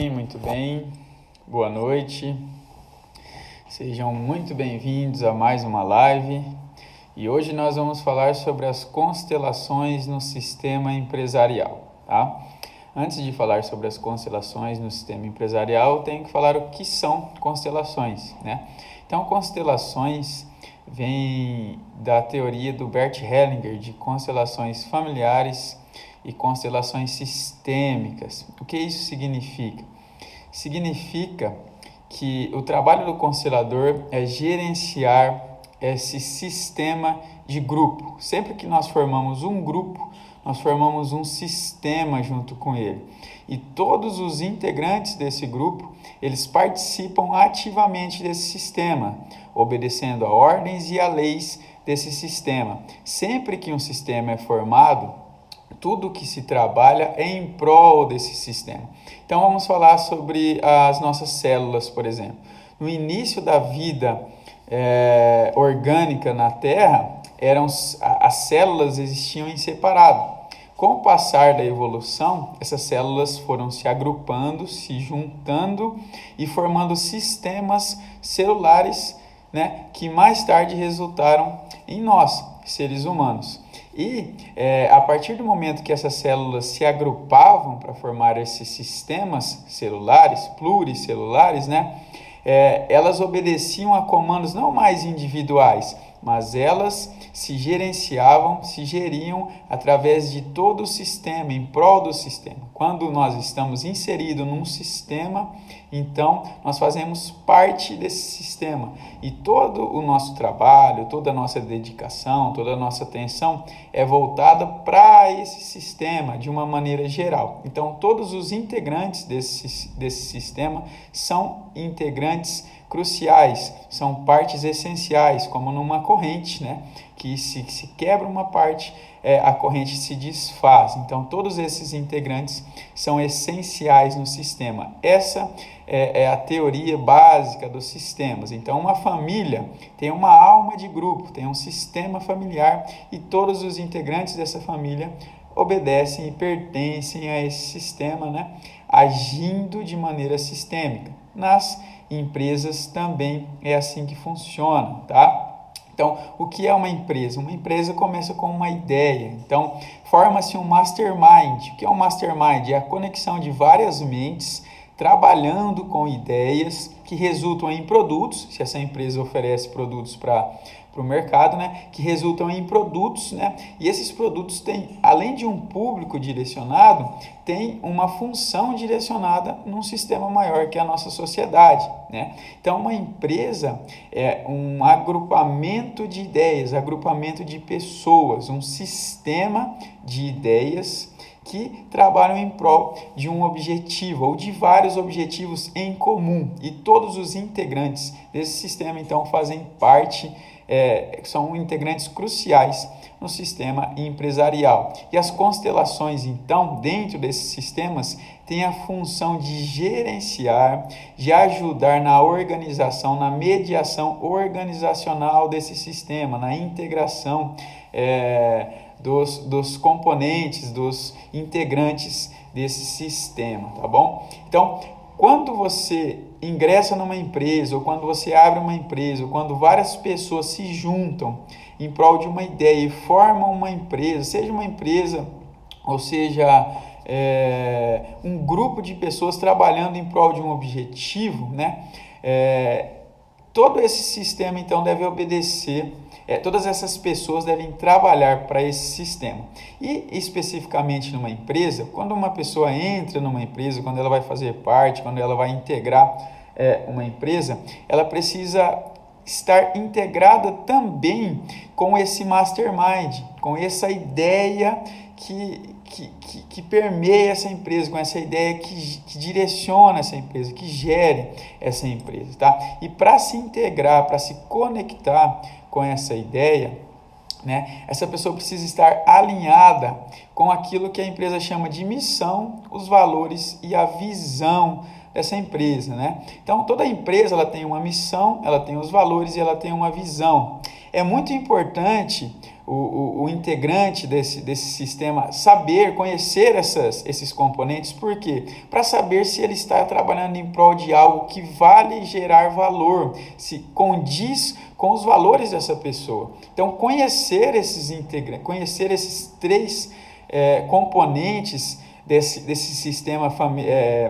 muito bem. Boa noite. Sejam muito bem-vindos a mais uma live. E hoje nós vamos falar sobre as constelações no sistema empresarial, tá? Antes de falar sobre as constelações no sistema empresarial, eu tenho que falar o que são constelações, né? Então, constelações vem da teoria do Bert Hellinger de constelações familiares e constelações sistêmicas. O que isso significa? Significa que o trabalho do constelador é gerenciar esse sistema de grupo. Sempre que nós formamos um grupo, nós formamos um sistema junto com ele. E todos os integrantes desse grupo, eles participam ativamente desse sistema, obedecendo a ordens e a leis desse sistema. Sempre que um sistema é formado, tudo que se trabalha é em prol desse sistema. Então vamos falar sobre as nossas células, por exemplo. No início da vida orgânica na Terra, as células existiam em separado. Com o passar da evolução, essas células foram se agrupando, se juntando e formando sistemas celulares, né, que mais tarde resultaram em nós, seres humanos. E a partir do momento que essas células se agrupavam para formar esses sistemas celulares, pluricelulares, né, elas obedeciam a comandos não mais individuais, mas elas se gerenciavam, se geriam através de todo o sistema, em prol do sistema. Quando nós estamos inseridos num sistema, então nós fazemos parte desse sistema. E todo o nosso trabalho, toda a nossa dedicação, toda a nossa atenção é voltada para esse sistema de uma maneira geral. Então todos os integrantes desse sistema são integrantes cruciais, são partes essenciais, como numa corrente, né? Que se quebra uma parte, a corrente se desfaz. Então, todos esses integrantes são essenciais no sistema. Essa é a teoria básica dos sistemas. Então, uma família tem uma alma de grupo, tem um sistema familiar e todos os integrantes dessa família obedecem e pertencem a esse sistema, né? Agindo de maneira sistêmica. Nas empresas também é assim que funciona, tá? Então, o que é uma empresa? Uma empresa começa com uma ideia. Então, forma-se um mastermind. O que é um mastermind? É a conexão de várias mentes trabalhando com ideias que resultam em produtos, se essa empresa oferece produtos para o mercado, né, que resultam em produtos, né, e esses produtos têm, além de um público direcionado, tem uma função direcionada num sistema maior que é a nossa sociedade, né? Então, uma empresa é um agrupamento de ideias, agrupamento de pessoas, um sistema de ideias que trabalham em prol de um objetivo ou de vários objetivos em comum. E todos os integrantes desse sistema, então, fazem parte, são integrantes cruciais no sistema empresarial. E as constelações, então, dentro desses sistemas, têm a função de gerenciar, de ajudar na organização, na mediação organizacional desse sistema, na integração dos componentes, dos integrantes desse sistema, tá bom? Então, quando você ingressa numa empresa, ou quando você abre uma empresa, ou quando várias pessoas se juntam em prol de uma ideia e formam uma empresa, seja uma empresa, ou seja, um grupo de pessoas trabalhando em prol de um objetivo, né? Todo esse sistema, então, deve obedecer, todas essas pessoas devem trabalhar para esse sistema. E, especificamente numa empresa, quando uma pessoa entra numa empresa, quando ela vai fazer parte, quando ela vai integrar uma empresa, ela precisa estar integrada também com esse mastermind, com essa ideia que permeia essa empresa, com essa ideia que direciona essa empresa, que gere essa empresa, tá? E para se integrar, para se conectar com essa ideia, né, essa pessoa precisa estar alinhada com aquilo que a empresa chama de missão, os valores e a visão dessa empresa, né? Então, toda empresa ela tem uma missão, ela tem os valores e ela tem uma visão. É muito importante o integrante desse sistema saber, conhecer esses componentes. Por quê? Para saber se ele está trabalhando em prol de algo que vale gerar valor, se condiz com os valores dessa pessoa. Então, conhecer esses integrantes, conhecer esses três componentes desse sistema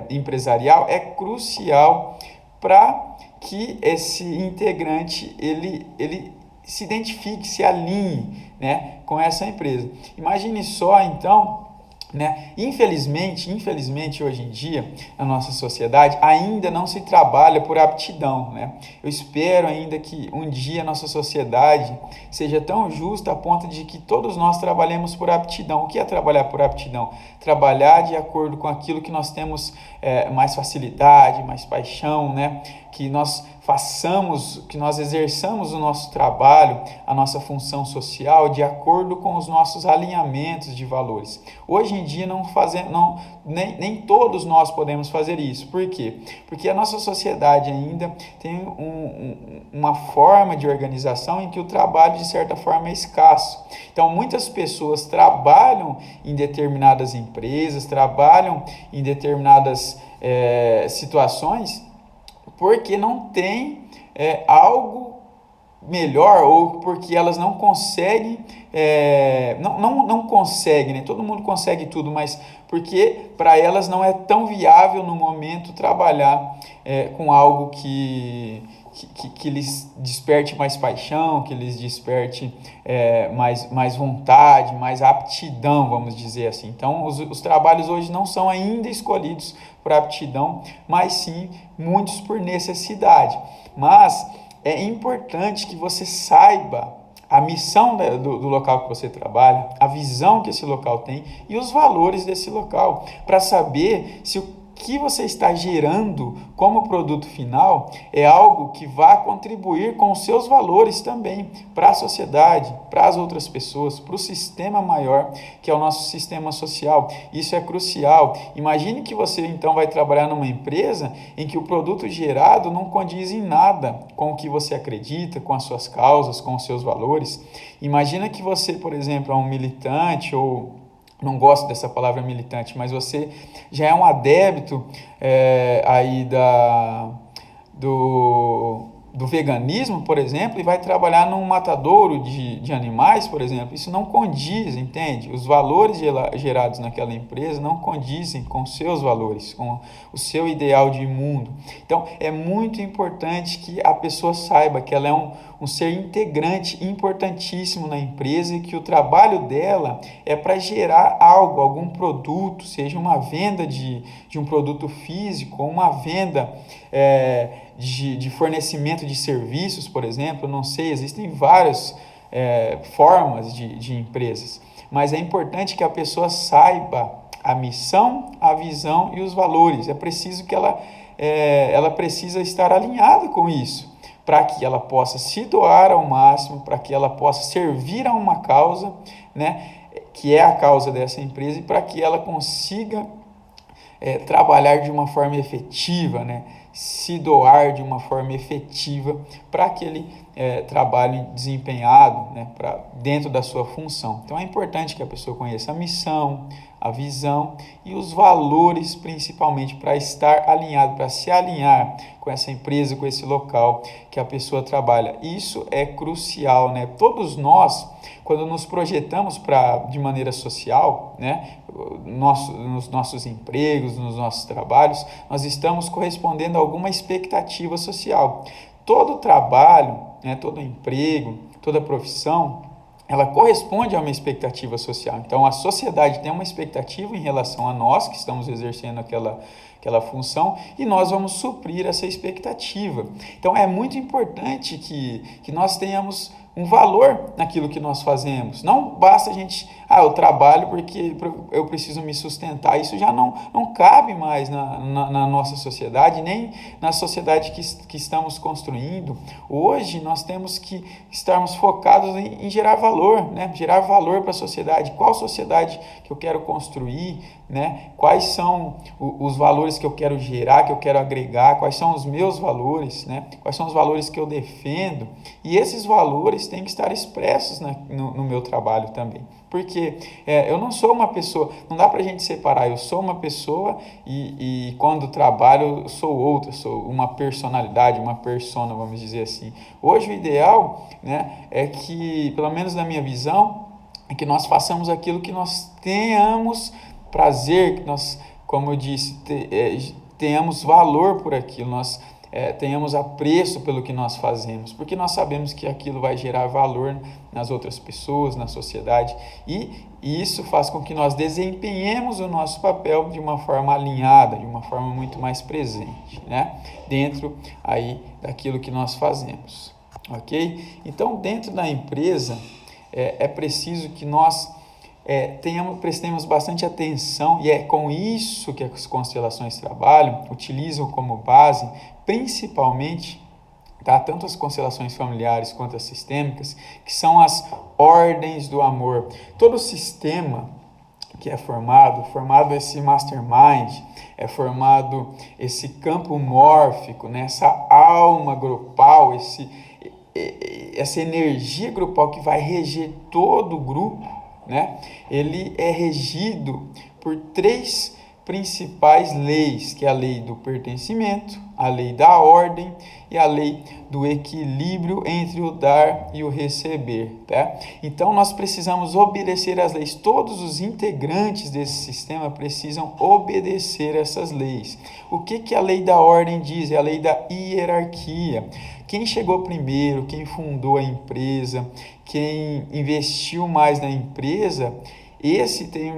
empresarial é crucial para que esse integrante ele se identifique, se alinhe, né, com essa empresa. Imagine só, então, né, infelizmente hoje em dia, na nossa sociedade, ainda não se trabalha por aptidão, né? Eu espero ainda que um dia a nossa sociedade seja tão justa a ponto de que todos nós trabalhemos por aptidão. O que é trabalhar por aptidão? Trabalhar de acordo com aquilo que nós temos mais facilidade, mais paixão, né? Que nós façamos, que nós exerçamos o nosso trabalho, a nossa função social de acordo com os nossos alinhamentos de valores. Hoje em dia nem todos nós podemos fazer isso. Por quê? Porque a nossa sociedade ainda tem uma forma de organização em que o trabalho, de certa forma, é escasso. Então, muitas pessoas trabalham em determinadas empresas, trabalham em determinadas situações porque não tem algo melhor, ou porque elas não conseguem, não conseguem, né? Todo mundo consegue tudo, mas porque para elas não é tão viável no momento trabalhar com algo que lhes desperte mais paixão, que lhes desperte mais vontade, mais aptidão, vamos dizer assim. Então, os trabalhos hoje não são ainda escolhidos por aptidão, mas sim muitos por necessidade. Mas é importante que você saiba a missão do local que você trabalha, a visão que esse local tem e os valores desse local, para saber se o que você está gerando como produto final é algo que vai contribuir com os seus valores também para a sociedade, para as outras pessoas, para o sistema maior, que é o nosso sistema social. Isso é crucial. Imagine que você então vai trabalhar numa empresa em que o produto gerado não condiz em nada com o que você acredita, com as suas causas, com os seus valores. Imagina que você, por exemplo, é um militante, ou não gosto dessa palavra militante, mas você já é um adepto aí do veganismo, por exemplo, e vai trabalhar num matadouro de animais, por exemplo. Isso não condiz, entende? Os valores gerados naquela empresa não condizem com os seus valores, com o seu ideal de mundo. Então, é muito importante que a pessoa saiba que ela é um ser integrante importantíssimo na empresa e que o trabalho dela é para gerar algo, algum produto, seja uma venda de um produto físico ou uma venda de fornecimento de serviços, por exemplo. Não sei, existem várias formas de empresas, mas é importante que a pessoa saiba a missão, a visão e os valores. É preciso que ela precisa estar alinhada com isso, para que ela possa se doar ao máximo, para que ela possa servir a uma causa, né, que é a causa dessa empresa, e para que ela consiga trabalhar de uma forma efetiva, né, se doar de uma forma efetiva para aquele trabalho desempenhado, né, dentro da sua função. Então é importante que a pessoa conheça a missão, a visão e os valores, principalmente para estar alinhado, para se alinhar com essa empresa, com esse local que a pessoa trabalha. Isso é crucial, né? Todos nós, quando nos projetamos de maneira social, né, nos nossos empregos, nos nossos trabalhos, nós estamos correspondendo a alguma expectativa social. Todo trabalho, né, todo emprego, toda profissão, ela corresponde a uma expectativa social. Então, a sociedade tem uma expectativa em relação a nós, que estamos exercendo aquela função, e nós vamos suprir essa expectativa. Então, é muito importante que nós tenhamos um valor naquilo que nós fazemos. Não basta a gente, eu trabalho porque eu preciso me sustentar. Isso já não cabe mais na nossa sociedade, nem na sociedade que estamos construindo. Hoje nós temos que estarmos focados em gerar valor, né? Gerar valor para a sociedade. Qual sociedade que eu quero construir, né? Quais são os valores valores que eu quero gerar, que eu quero agregar, quais são os meus valores, né? Quais são os valores que eu defendo, e esses valores têm que estar expressos no meu trabalho também, porque eu não sou uma pessoa, não dá para a gente separar, eu sou uma pessoa e quando trabalho eu sou outra, sou uma personalidade, uma persona, vamos dizer assim. Hoje o ideal, né, é que, pelo menos na minha visão, é que nós façamos aquilo que nós tenhamos prazer, que nós, como eu disse, tenhamos valor por aquilo, nós tenhamos apreço pelo que nós fazemos, porque nós sabemos que aquilo vai gerar valor nas outras pessoas, na sociedade, e isso faz com que nós desempenhemos o nosso papel de uma forma alinhada, de uma forma muito mais presente, né? Dentro aí daquilo que nós fazemos, ok? Então, dentro da empresa, é preciso que nós prestemos bastante atenção, e é com isso que as constelações trabalham, utilizam como base, principalmente, tá, tanto as constelações familiares quanto as sistêmicas, que são as ordens do amor. Todo sistema que é formado esse mastermind, é formado esse campo mórfico, né, essa alma grupal, essa energia grupal que vai reger todo o grupo, né? Ele é regido por 3 principais leis, que é a lei do pertencimento, a lei da ordem e a lei do equilíbrio entre o dar e o receber, tá? Então nós precisamos obedecer às leis, todos os integrantes desse sistema precisam obedecer essas leis. O que a lei da ordem diz? É a lei da hierarquia. Quem chegou primeiro, quem fundou a empresa, quem investiu mais na empresa, esse tem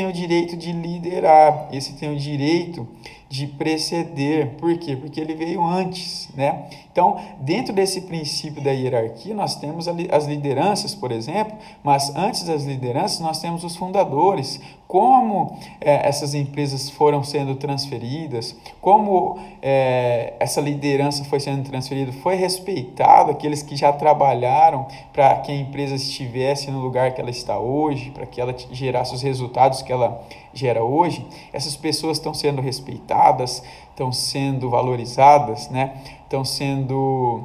o direito de liderar, esse tem o direito de preceder. Por quê? Porque ele veio antes, né? Então, dentro desse princípio da hierarquia, nós temos as lideranças, por exemplo, mas antes das lideranças nós temos os fundadores. Como essas empresas foram sendo transferidas, como essa liderança foi sendo transferida, foi respeitado aqueles que já trabalharam para que a empresa estivesse no lugar que ela está hoje, para que ela gerasse os resultados que ela gera hoje. Essas pessoas estão sendo respeitadas, estão sendo valorizadas, né? Estão sendo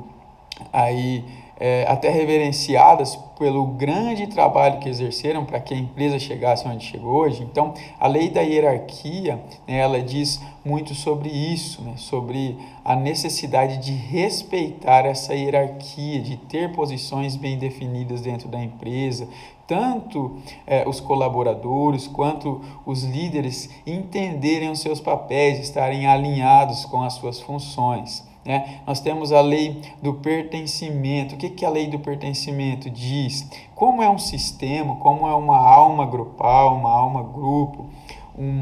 aí até reverenciadas pelo grande trabalho que exerceram para que a empresa chegasse onde chegou hoje. Então, a lei da hierarquia, né, ela diz muito sobre isso, né, sobre a necessidade de respeitar essa hierarquia, de ter posições bem definidas dentro da empresa, tanto os colaboradores quanto os líderes entenderem os seus papéis, estarem alinhados com as suas funções. Nós temos a lei do pertencimento. O que a lei do pertencimento diz? Como é um sistema, como é uma alma grupal, uma alma grupo, um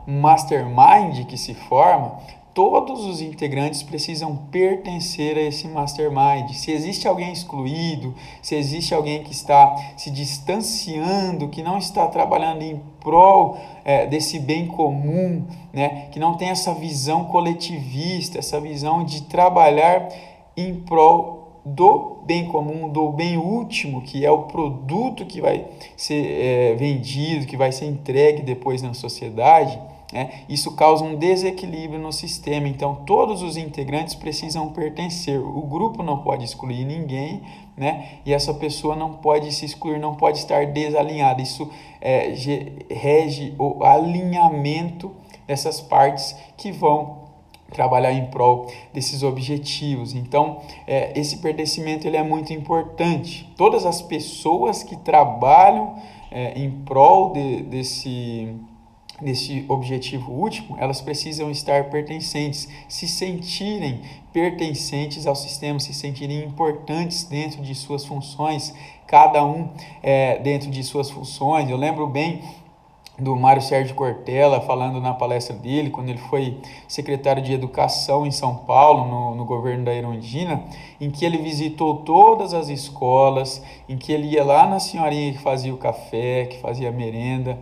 mastermind que se forma, todos os integrantes precisam pertencer a esse mastermind. Se existe alguém excluído, se existe alguém que está se distanciando, que não está trabalhando em prol desse bem comum, né, que não tem essa visão coletivista, essa visão de trabalhar em prol do bem comum, do bem último, que é o produto que vai ser vendido, que vai ser entregue depois na sociedade, isso causa um desequilíbrio no sistema. Então todos os integrantes precisam pertencer, o grupo não pode excluir ninguém, né? E essa pessoa não pode se excluir, não pode estar desalinhada. Isso rege o alinhamento dessas partes que vão trabalhar em prol desses objetivos. Então, esse pertencimento ele é muito importante. Todas as pessoas que trabalham em prol desse objetivo último, elas precisam estar pertencentes, se sentirem pertencentes ao sistema, se sentirem importantes dentro de suas funções, cada um dentro de suas funções. Eu lembro bem do Mário Sérgio Cortella falando na palestra dele, quando ele foi secretário de Educação em São Paulo, no governo da Erundina, em que ele visitou todas as escolas, em que ele ia lá na senhorinha que fazia o café, que fazia a merenda,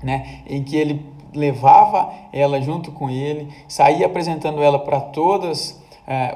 né, em que ele levava ela junto com ele, saía apresentando ela para todas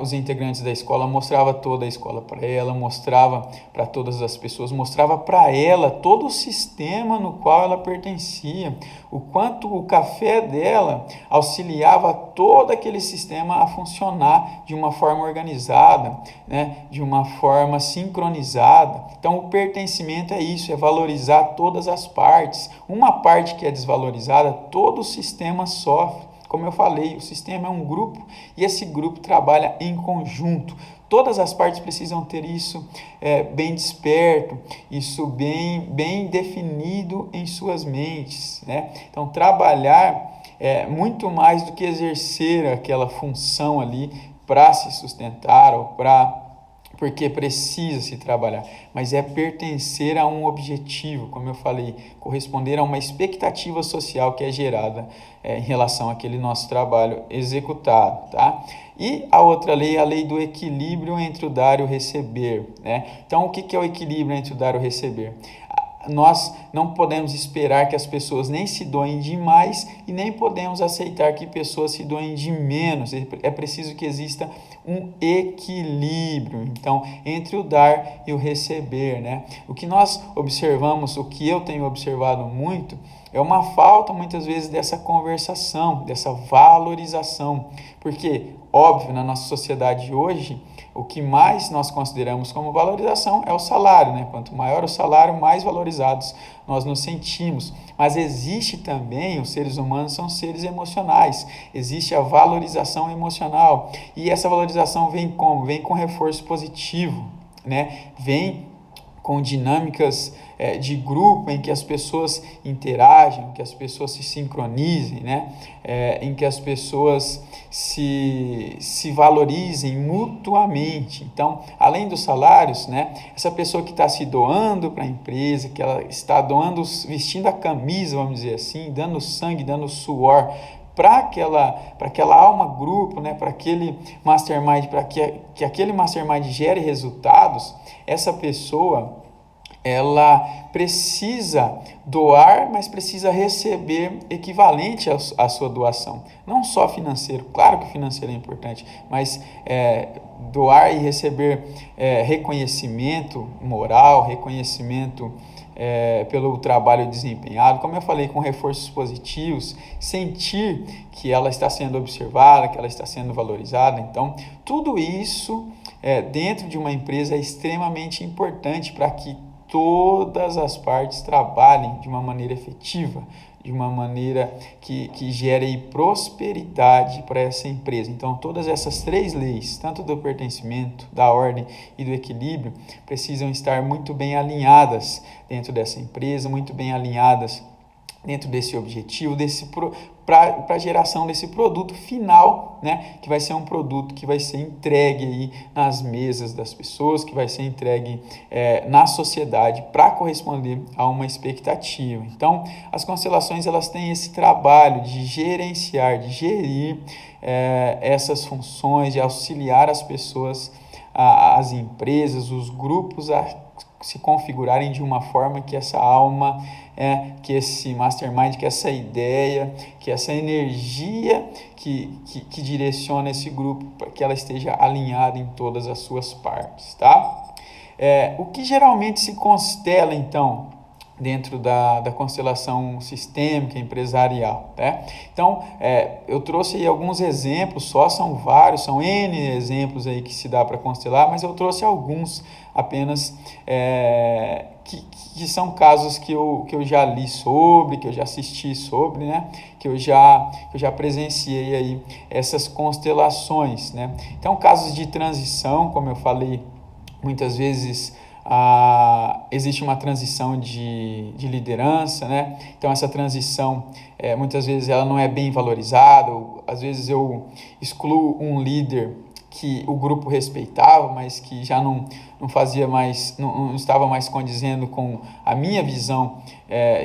os integrantes da escola, mostrava toda a escola para ela, mostrava para todas as pessoas, mostrava para ela todo o sistema no qual ela pertencia, o quanto o café dela auxiliava todo aquele sistema a funcionar de uma forma organizada, né, de uma forma sincronizada. Então, o pertencimento é isso, é valorizar todas as partes. Uma parte que é desvalorizada, todo o sistema sofre. Como eu falei, o sistema é um grupo e esse grupo trabalha em conjunto. Todas as partes precisam ter isso bem desperto, isso bem definido em suas mentes, né? Então, trabalhar é muito mais do que exercer aquela função ali para se sustentar ou porque precisa se trabalhar, mas é pertencer a um objetivo, como eu falei, corresponder a uma expectativa social que é gerada em relação àquele nosso trabalho executado, tá? E a outra lei é a lei do equilíbrio entre o dar e o receber, né? Então, o que é o equilíbrio entre o dar e o receber? Nós não podemos esperar que as pessoas nem se doem demais e nem podemos aceitar que pessoas se doem de menos. É preciso que exista um equilíbrio, então, entre o dar e o receber, né? O que nós observamos, o que eu tenho observado muito, é uma falta, muitas vezes, dessa conversação, dessa valorização. Porque, óbvio, na nossa sociedade hoje, o que mais nós consideramos como valorização é o salário, né? Quanto maior o salário, mais valorizados nós nos sentimos. Mas existe também, os seres humanos são seres emocionais, existe a valorização emocional. E essa valorização vem como? Vem com reforço positivo, né? Vem com dinâmicas de grupo em que as pessoas interagem, que as pessoas se sincronizem, né? Em que as pessoas se valorizem mutuamente. Então, além dos salários, né? Essa pessoa que está se doando para a empresa, que ela está doando, vestindo a camisa, vamos dizer assim, dando sangue, dando suor, para aquela alma grupo, né, para aquele mastermind, para que aquele mastermind gere resultados, essa pessoa ela precisa doar, mas precisa receber equivalente à sua doação. Não só financeiro, claro que o financeiro é importante, mas doar e receber reconhecimento moral, reconhecimento pelo trabalho desempenhado, como eu falei, com reforços positivos, sentir que ela está sendo observada, que ela está sendo valorizada. Então, tudo isso dentro de uma empresa é extremamente importante para que todas as partes trabalhem de uma maneira efetiva, de uma maneira que gere prosperidade para essa empresa. Então, todas essas três leis, tanto do pertencimento, da ordem e do equilíbrio, precisam estar muito bem alinhadas dentro dessa empresa, muito bem alinhadas dentro desse objetivo, para a geração desse produto final, né, que vai ser um produto que vai ser entregue aí nas mesas das pessoas, que vai ser entregue na sociedade para corresponder a uma expectativa. Então, as constelações elas têm esse trabalho de gerenciar, de gerir essas funções, de auxiliar as pessoas, as empresas, os grupos a se configurarem de uma forma que essa alma, que esse mastermind, que essa ideia, que essa energia que direciona esse grupo, para que ela esteja alinhada em todas as suas partes, tá? O que geralmente se constela, então, dentro da constelação sistêmica empresarial, né? Então, eu trouxe aí alguns exemplos, são vários, são N exemplos aí que se dá para constelar, mas eu trouxe alguns apenas que são casos que eu já li sobre, que eu já assisti sobre, né? Que eu já presenciei aí essas constelações, né? Então, casos de transição, como eu falei, muitas vezes existe uma transição de liderança, né? Então essa transição muitas vezes ela não é bem valorizada, ou, às vezes eu excluo um líder que o grupo respeitava, mas que já não fazia mais, não estava mais condizendo com a minha visão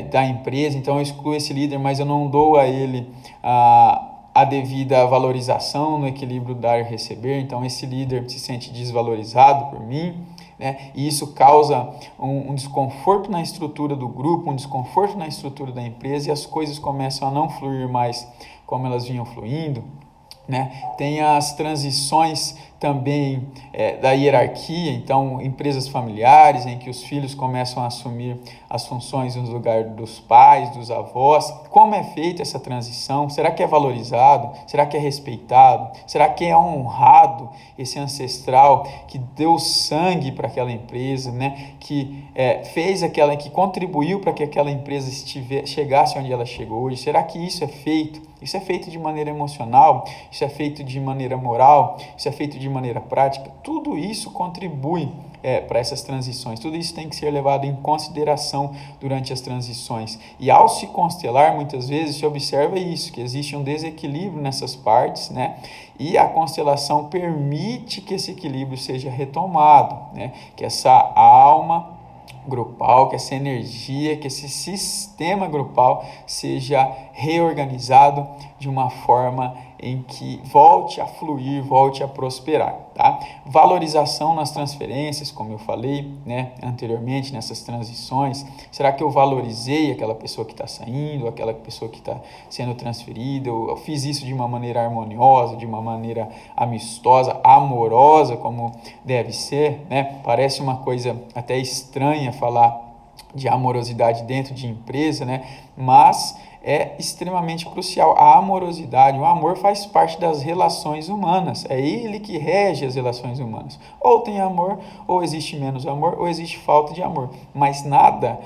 da empresa. Então eu excluo esse líder, mas eu não dou a ele a devida valorização no equilíbrio dar e receber. Então esse líder se sente desvalorizado por mim, né? E isso causa um desconforto na estrutura do grupo, um desconforto na estrutura da empresa, e as coisas começam a não fluir mais como elas vinham fluindo. né? Tem as transições também da hierarquia, então empresas familiares em que os filhos começam a assumir as funções no lugar dos pais, dos avós. Como é feita essa transição? Será que é valorizado? Será que é respeitado? Será que é honrado esse ancestral que deu sangue para aquela empresa, né? Que fez aquela, que contribuiu para que aquela empresa chegasse onde ela chegou hoje? Será que isso é feito? Isso é feito de maneira emocional, isso é feito de maneira moral, isso é feito de maneira prática. Tudo isso contribui para essas transições. Tudo isso tem que ser levado em consideração durante as transições. E ao se constelar, muitas vezes se observa isso, que existe um desequilíbrio nessas partes, né? E a constelação permite que esse equilíbrio seja retomado, né? Que essa alma grupal, que essa energia, que esse sistema grupal seja reorganizado de uma forma em que volte a fluir, volte a prosperar, tá? Valorização nas transferências, como eu falei, né, anteriormente, nessas transições. Será que eu valorizei aquela pessoa que está saindo, aquela pessoa que está sendo transferida? Eu fiz isso de uma maneira harmoniosa, de uma maneira amistosa, amorosa, como deve ser, né? Parece uma coisa até estranha falar de amorosidade dentro de empresa, né? Mas é extremamente crucial. A amorosidade, o amor faz parte das relações humanas. É ele que rege as relações humanas. Ou tem amor, ou existe menos amor, ou existe falta de amor. Mas nada,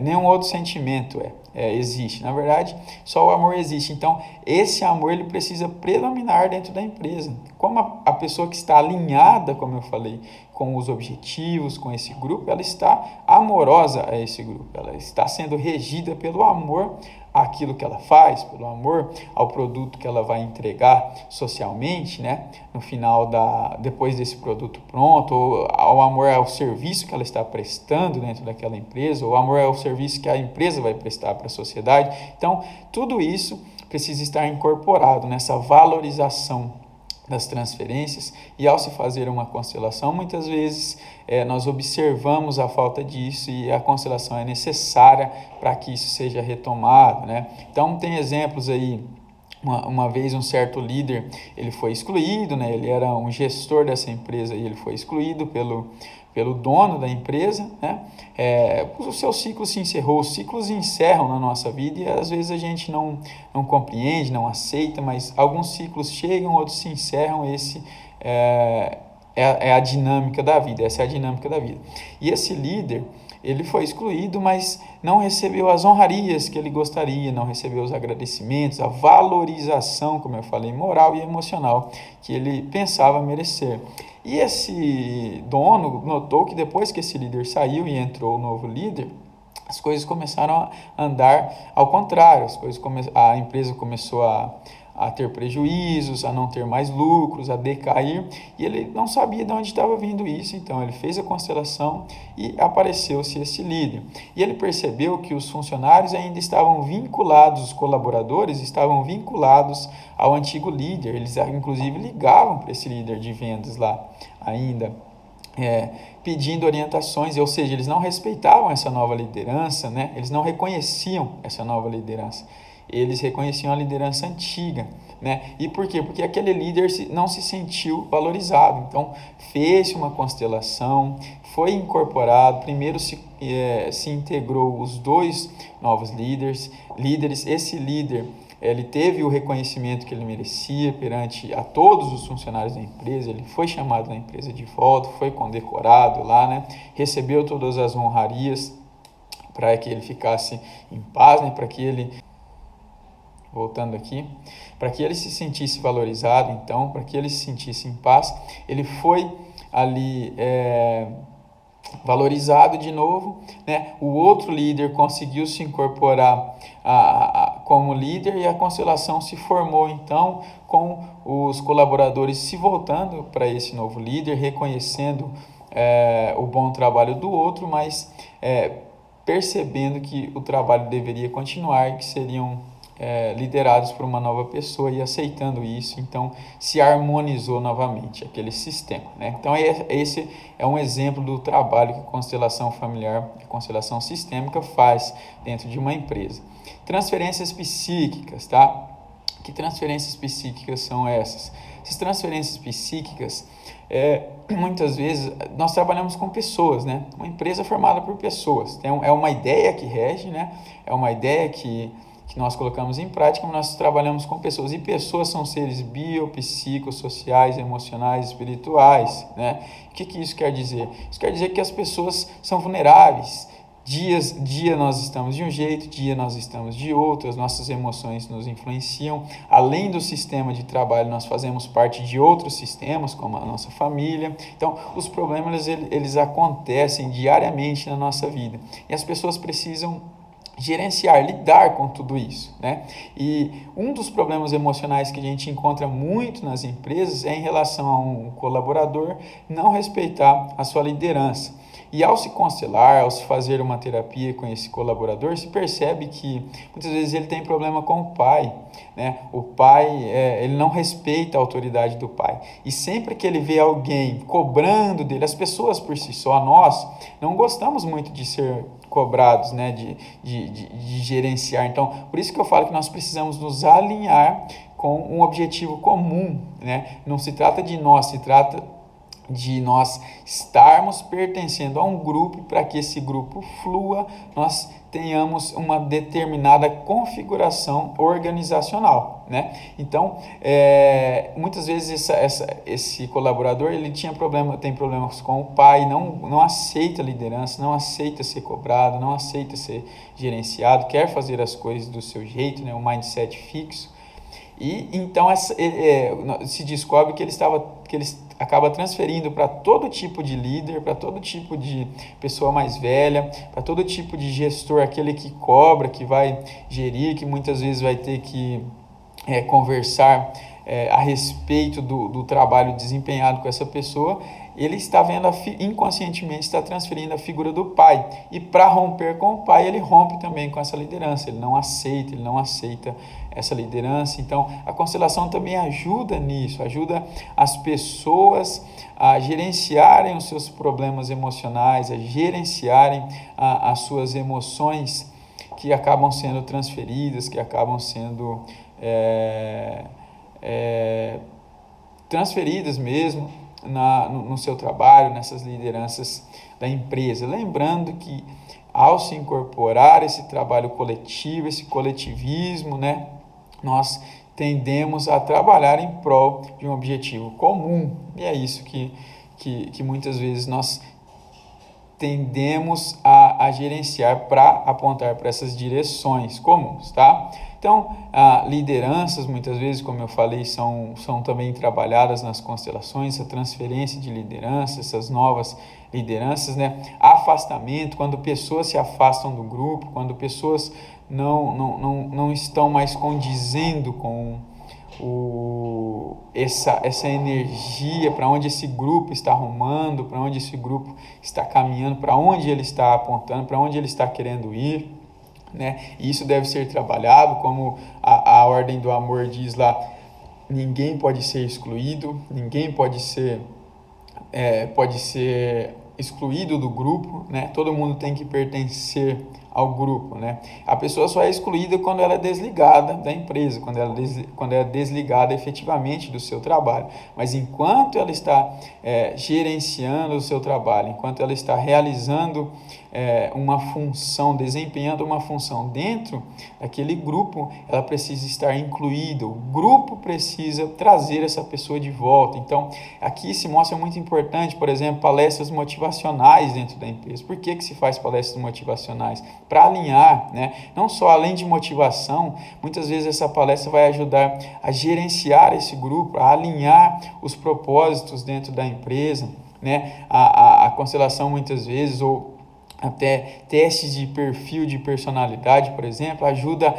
nenhum outro sentimento existe. Na verdade, só o amor existe. Então, esse amor ele precisa predominar dentro da empresa. Como a pessoa que está alinhada, como eu falei, com os objetivos, com esse grupo, ela está amorosa a esse grupo. Ela está sendo regida pelo amor àquilo que ela faz, pelo amor ao produto que ela vai entregar socialmente, né? No final depois desse produto pronto, ou ao amor ao serviço que ela está prestando dentro daquela empresa, ou amor ao serviço que a empresa vai prestar para a sociedade. Então, tudo isso precisa estar incorporado nessa valorização das transferências, e ao se fazer uma constelação, muitas vezes nós observamos a falta disso e a constelação é necessária para que isso seja retomado, né? Então tem exemplos aí. Uma vez um certo líder ele foi excluído, né? Ele era um gestor dessa empresa e ele foi excluído pelo dono da empresa, né? O seu ciclo se encerrou. Os ciclos encerram na nossa vida e às vezes a gente não compreende, não aceita, mas alguns ciclos chegam, outros se encerram. Esse é a dinâmica da vida, essa é a dinâmica da vida. E esse líder, ele foi excluído, mas não recebeu as honrarias que ele gostaria, não recebeu os agradecimentos, a valorização, como eu falei, moral e emocional, que ele pensava merecer. E esse dono notou que depois que esse líder saiu e entrou o novo líder, as coisas começaram a andar ao contrário, a empresa começou a ter prejuízos, a não ter mais lucros, a decair, e ele não sabia de onde estava vindo isso. Então ele fez a constelação e apareceu-se esse líder. E ele percebeu que os funcionários ainda estavam vinculados, os colaboradores estavam vinculados ao antigo líder, eles inclusive ligavam para esse líder de vendas lá ainda, pedindo orientações, ou seja, eles não respeitavam essa nova liderança, né? Eles não reconheciam essa nova liderança. Eles reconheciam a liderança antiga, né? E por quê? Porque aquele líder não se sentiu valorizado. Então, fez uma constelação, foi incorporado, primeiro se integrou os dois novos líderes. Esse líder, ele teve o reconhecimento que ele merecia perante a todos os funcionários da empresa, ele foi chamado na empresa de volta, foi condecorado lá, né? Recebeu todas as honrarias para que ele ficasse em paz, né? Para que ele... Voltando aqui, para que ele se sentisse valorizado, então, para que ele se sentisse em paz, ele foi ali valorizado de novo, né? O outro líder conseguiu se incorporar como líder e a constelação se formou, então, com os colaboradores se voltando para esse novo líder, reconhecendo o bom trabalho do outro, mas percebendo que o trabalho deveria continuar e que seriam liderados por uma nova pessoa e aceitando isso, então se harmonizou novamente aquele sistema, né? Então esse é um exemplo do trabalho que a constelação familiar, a constelação sistêmica faz dentro de uma empresa. Transferências psíquicas, tá? Que transferências psíquicas são essas? Essas transferências psíquicas, muitas vezes, nós trabalhamos com pessoas, né? Uma empresa formada por pessoas. É uma ideia que rege, né? É uma ideia que nós colocamos em prática, mas nós trabalhamos com pessoas. E pessoas são seres biopsicossociais, emocionais, espirituais, né? O que isso quer dizer? Isso quer dizer que as pessoas são vulneráveis. Dia nós estamos de um jeito, dia nós estamos de outro, as nossas emoções nos influenciam. Além do sistema de trabalho, nós fazemos parte de outros sistemas, como a nossa família. Então, os problemas eles acontecem diariamente na nossa vida. E as pessoas precisam gerenciar, lidar com tudo isso, né? E um dos problemas emocionais que a gente encontra muito nas empresas é em relação a um colaborador não respeitar a sua liderança. E ao se constelar, ao se fazer uma terapia com esse colaborador, se percebe que muitas vezes ele tem problema com o pai, né? O pai, ele não respeita a autoridade do pai. E sempre que ele vê alguém cobrando dele, as pessoas por si só, nós não gostamos muito de ser cobrados, né? de gerenciar. Então, por isso que eu falo que nós precisamos nos alinhar com um objetivo comum, né? Não se trata de nós, se trata de nós estarmos pertencendo a um grupo, para que esse grupo flua, nós tenhamos uma determinada configuração organizacional, né? Então, muitas vezes esse colaborador ele tem problemas com o pai, não aceita a liderança, não aceita ser cobrado, não aceita ser gerenciado, quer fazer as coisas do seu jeito, né? Um mindset fixo. E então se descobre que ele acaba transferindo para todo tipo de líder, para todo tipo de pessoa mais velha, para todo tipo de gestor, aquele que cobra, que vai gerir, que muitas vezes vai ter que conversar a respeito do trabalho desempenhado com essa pessoa. Ele está vendo, inconscientemente, está transferindo a figura do pai. E para romper com o pai, ele rompe também com essa liderança. Ele não aceita essa liderança. Então, a constelação também ajuda nisso, ajuda as pessoas a gerenciarem os seus problemas emocionais, a gerenciarem as suas emoções que acabam sendo transferidas, que acabam sendo transferidas mesmo no seu trabalho, nessas lideranças da empresa. Lembrando que ao se incorporar esse trabalho coletivo, esse coletivismo, né, nós tendemos a trabalhar em prol de um objetivo comum. E é isso que muitas vezes nós tendemos a gerenciar para apontar para essas direções comuns, tá? Então, lideranças, muitas vezes, como eu falei, são também trabalhadas nas constelações, a transferência de liderança, essas novas lideranças, né? Afastamento, quando pessoas se afastam do grupo, quando pessoas não estão mais condizendo com essa energia, para onde esse grupo está arrumando, para onde esse grupo está caminhando, para onde ele está apontando, para onde ele está querendo ir, né? E isso deve ser trabalhado, como a ordem do amor diz lá: ninguém pode ser excluído, ninguém pode ser excluído do grupo, né? Todo mundo tem que pertencer ao grupo, né? A pessoa só é excluída quando ela é desligada da empresa, quando ela é desligada efetivamente do seu trabalho. Mas enquanto ela está gerenciando o seu trabalho, enquanto ela está realizando uma função, desempenhando uma função dentro daquele grupo, ela precisa estar incluída. O grupo precisa trazer essa pessoa de volta. Então, aqui se mostra muito importante, por exemplo, palestras motivacionais dentro da empresa. Por que se faz palestras motivacionais? Para alinhar, né? Não só além de motivação, muitas vezes essa palestra vai ajudar a gerenciar esse grupo, a alinhar os propósitos dentro da empresa, né? A constelação muitas vezes, ou até testes de perfil de personalidade, por exemplo, ajuda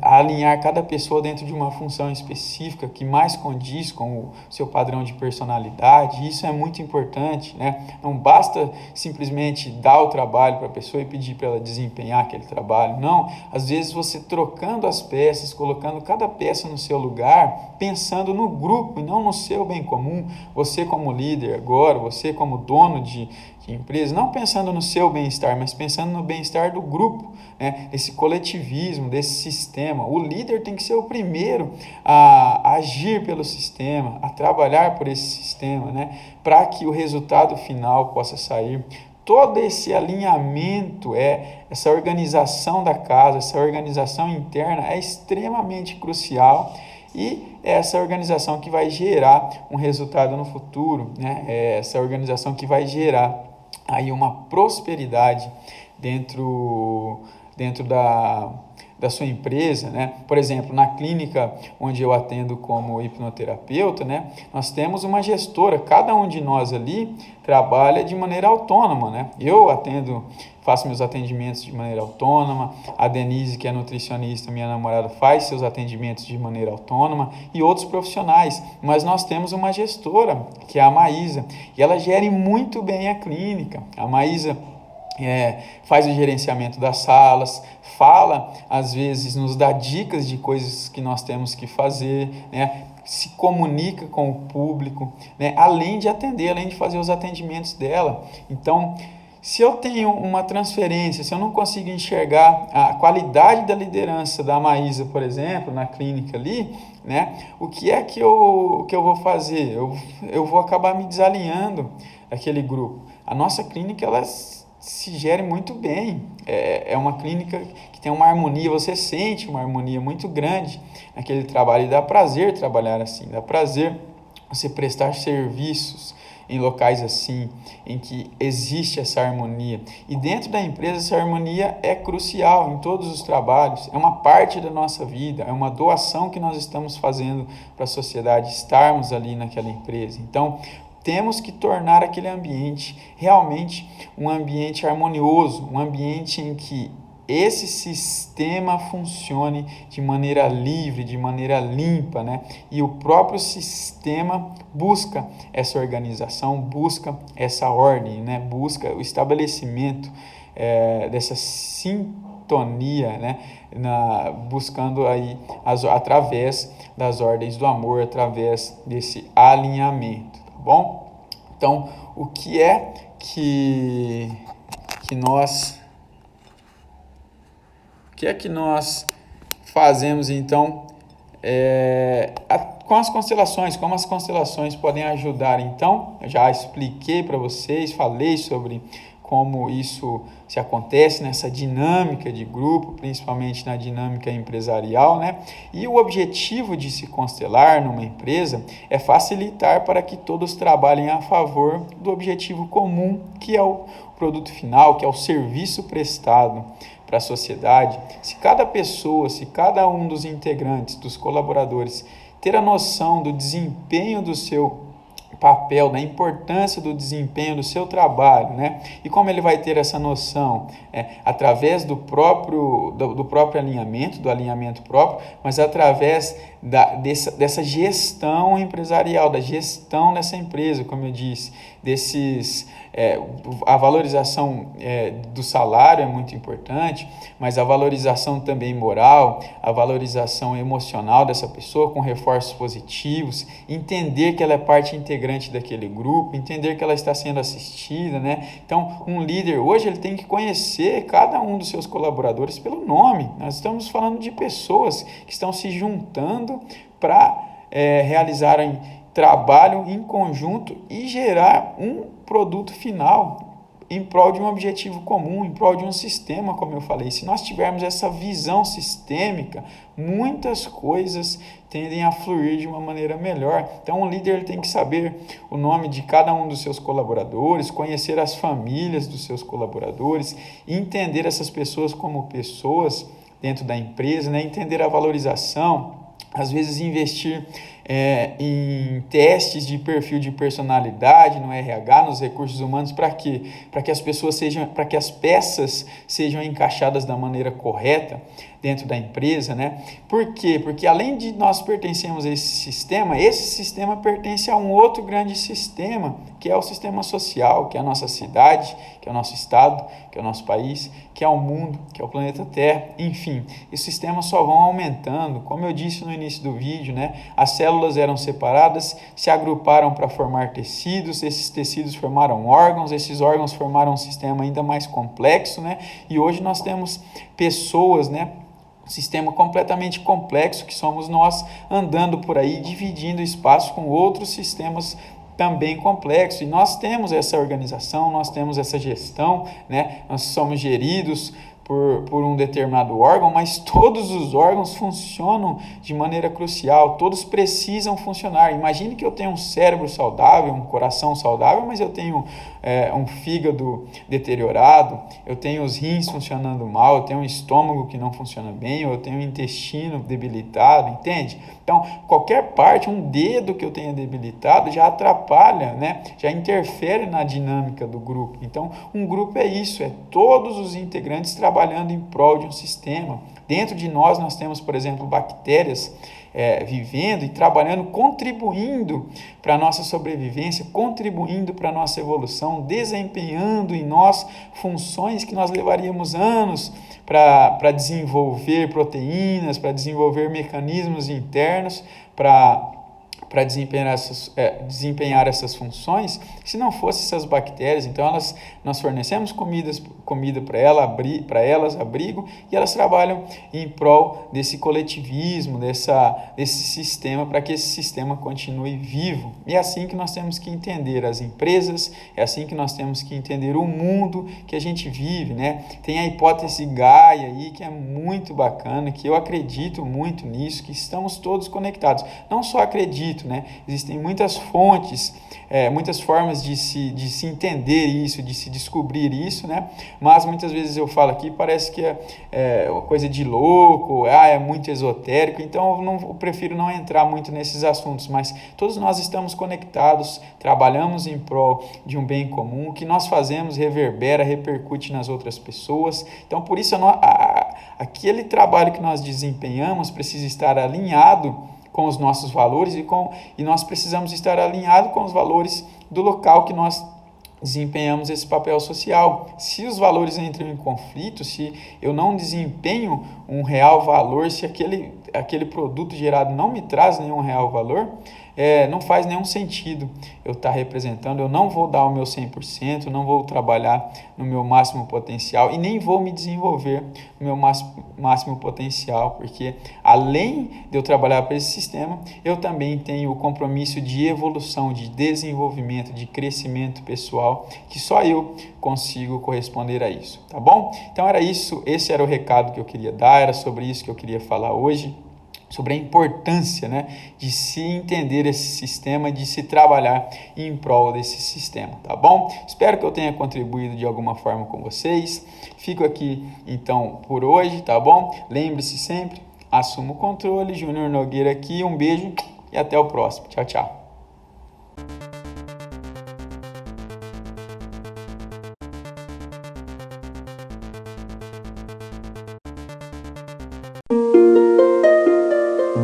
a alinhar cada pessoa dentro de uma função específica que mais condiz com o seu padrão de personalidade. Isso é muito importante, né? Não basta simplesmente dar o trabalho para a pessoa e pedir para ela desempenhar aquele trabalho. Não, às vezes você trocando as peças, colocando cada peça no seu lugar, pensando no grupo e não no seu bem comum. Você como líder agora, você como dono de de empresa, não pensando no seu bem-estar, mas pensando no bem-estar do grupo, né? Esse coletivismo, desse sistema. O líder tem que ser o primeiro a agir pelo sistema, a trabalhar por esse sistema, né? Para que o resultado final possa sair. Todo esse alinhamento, essa organização da casa, essa organização interna é extremamente crucial e é essa organização que vai gerar um resultado no futuro, né? É essa organização que vai gerar aí uma prosperidade dentro da sua empresa, né? Por exemplo, na clínica onde eu atendo como hipnoterapeuta, né? Nós temos uma gestora, cada um de nós ali trabalha de maneira autônoma, né? Eu faço meus atendimentos de maneira autônoma, a Denise, que é nutricionista, minha namorada, faz seus atendimentos de maneira autônoma e outros profissionais, mas nós temos uma gestora, que é a Maísa, e ela gere muito bem a clínica. A Maísa faz o gerenciamento das salas, fala, às vezes, nos dá dicas de coisas que nós temos que fazer, né? Se comunica com o público, né? Além de atender, além de fazer os atendimentos dela. Então, se eu tenho uma transferência, se eu não consigo enxergar a qualidade da liderança da Maísa, por exemplo, na clínica ali, né? O que é que eu vou fazer? Eu vou acabar me desalinhando daquele grupo. A nossa clínica, ela se gere muito bem, é uma clínica que tem uma harmonia, você sente uma harmonia muito grande naquele trabalho e dá prazer trabalhar assim, dá prazer você prestar serviços em locais assim, em que existe essa harmonia. E dentro da empresa essa harmonia é crucial em todos os trabalhos, é uma parte da nossa vida, é uma doação que nós estamos fazendo para a sociedade, estarmos ali naquela empresa. Então, temos que tornar aquele ambiente realmente um ambiente harmonioso, um ambiente em que esse sistema funcione de maneira livre, de maneira limpa, né? E o próprio sistema busca essa organização, busca essa ordem, né? Busca o estabelecimento dessa sintonia, né? Buscando aí através das ordens do amor, através desse alinhamento. Bom, então o que é que nós fazemos então com as constelações, como as constelações podem ajudar? Então, eu já expliquei para vocês, falei sobre como isso se acontece nessa dinâmica de grupo, principalmente na dinâmica empresarial, né? E o objetivo de se constelar numa empresa é facilitar para que todos trabalhem a favor do objetivo comum, que é o produto final, que é o serviço prestado para a sociedade. Se cada pessoa, se cada um dos integrantes, dos colaboradores, ter a noção do desempenho do seu papel, da importância do desempenho do seu trabalho, né? E como ele vai ter essa noção? Através do próprio alinhamento, do alinhamento próprio, mas através dessa gestão empresarial, da gestão dessa empresa, como eu disse, a valorização do salário é muito importante, mas a valorização também moral, a valorização emocional dessa pessoa com reforços positivos, entender que ela é parte integrante daquele grupo, entender que ela está sendo assistida, né? Então, um líder hoje ele tem que conhecer cada um dos seus colaboradores pelo nome. Nós estamos falando de pessoas que estão se juntando para realizarem trabalho em conjunto e gerar um produto final em prol de um objetivo comum, em prol de um sistema, como eu falei. Se nós tivermos essa visão sistêmica, muitas coisas tendem a fluir de uma maneira melhor. Então, o líder tem que saber o nome de cada um dos seus colaboradores, conhecer as famílias dos seus colaboradores, entender essas pessoas como pessoas dentro da empresa, né? Entender a valorização, às vezes investir em testes de perfil de personalidade no RH, nos recursos humanos, para quê? Para que as peças sejam encaixadas da maneira correta dentro da empresa, né? Por quê? Porque além de nós pertencermos a esse sistema pertence a um outro grande sistema, que é o sistema social, que é a nossa cidade, que é o nosso estado, que é o nosso país, que é o mundo, que é o planeta Terra, enfim. Esses sistemas só vão aumentando, como eu disse no início do vídeo, né? As células células eram separadas, se agruparam para formar tecidos, esses tecidos formaram órgãos, esses órgãos formaram um sistema ainda mais complexo, né? E hoje nós temos pessoas, né? Um sistema completamente complexo que somos nós andando por aí, dividindo espaço com outros sistemas também complexos. E nós temos essa organização, nós temos essa gestão, né? Nós somos geridos por um determinado órgão, mas todos os órgãos funcionam de maneira crucial, todos precisam funcionar. Imagine que eu tenho um cérebro saudável, um coração saudável, mas eu tenho um fígado deteriorado, eu tenho os rins funcionando mal, eu tenho um estômago que não funciona bem, eu tenho um intestino debilitado, entende? Então, qualquer parte, um dedo que eu tenha debilitado já atrapalha, né? Já interfere na dinâmica do grupo. Então, um grupo é isso, é todos os integrantes trabalhando em prol de um sistema. Dentro de nós temos, por exemplo, bactérias vivendo e trabalhando, contribuindo para a nossa sobrevivência, contribuindo para a nossa evolução, desempenhando em nós funções que nós levaríamos anos para desenvolver proteínas, para desenvolver mecanismos internos, para desempenhar essas funções. Se não fossem essas bactérias, então nós fornecemos comida para elas, abrigo, e elas trabalham em prol desse coletivismo, desse sistema, para que esse sistema continue vivo. E é assim que nós temos que entender as empresas, é assim que nós temos que entender o mundo que a gente vive, né? Tem a hipótese Gaia aí, que é muito bacana, que eu acredito muito nisso, que estamos todos conectados. Não só acredito, né? Existem muitas fontes, muitas formas de se entender isso, de se descobrir isso, né? Mas muitas vezes eu falo aqui, parece que é coisa de louco, é muito esotérico, então eu prefiro não entrar muito nesses assuntos, mas todos nós estamos conectados, trabalhamos em prol de um bem comum, o que nós fazemos reverbera, repercute nas outras pessoas. Então, por isso, aquele trabalho que nós desempenhamos precisa estar alinhado com os nossos valores e nós precisamos estar alinhados com os valores do local que nós desempenhamos esse papel social. Se os valores entram em conflito, se eu não desempenho um real valor, se aquele produto gerado não me traz nenhum real valor, não faz nenhum sentido eu estar representando, eu não vou dar o meu 100%, não vou trabalhar no meu máximo potencial e nem vou me desenvolver no meu máximo potencial, porque além de eu trabalhar para esse sistema, eu também tenho o compromisso de evolução, de desenvolvimento, de crescimento pessoal, que só eu consigo corresponder a isso, tá bom? Então era isso, esse era o recado que eu queria dar, era sobre isso que eu queria falar hoje, sobre a importância, né, de se entender esse sistema, de se trabalhar em prol desse sistema, tá bom? Espero que eu tenha contribuído de alguma forma com vocês. Fico aqui, então, por hoje, tá bom? Lembre-se sempre, assuma o controle. Júnior Nogueira aqui, um beijo e até o próximo. Tchau, tchau.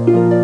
Thank you.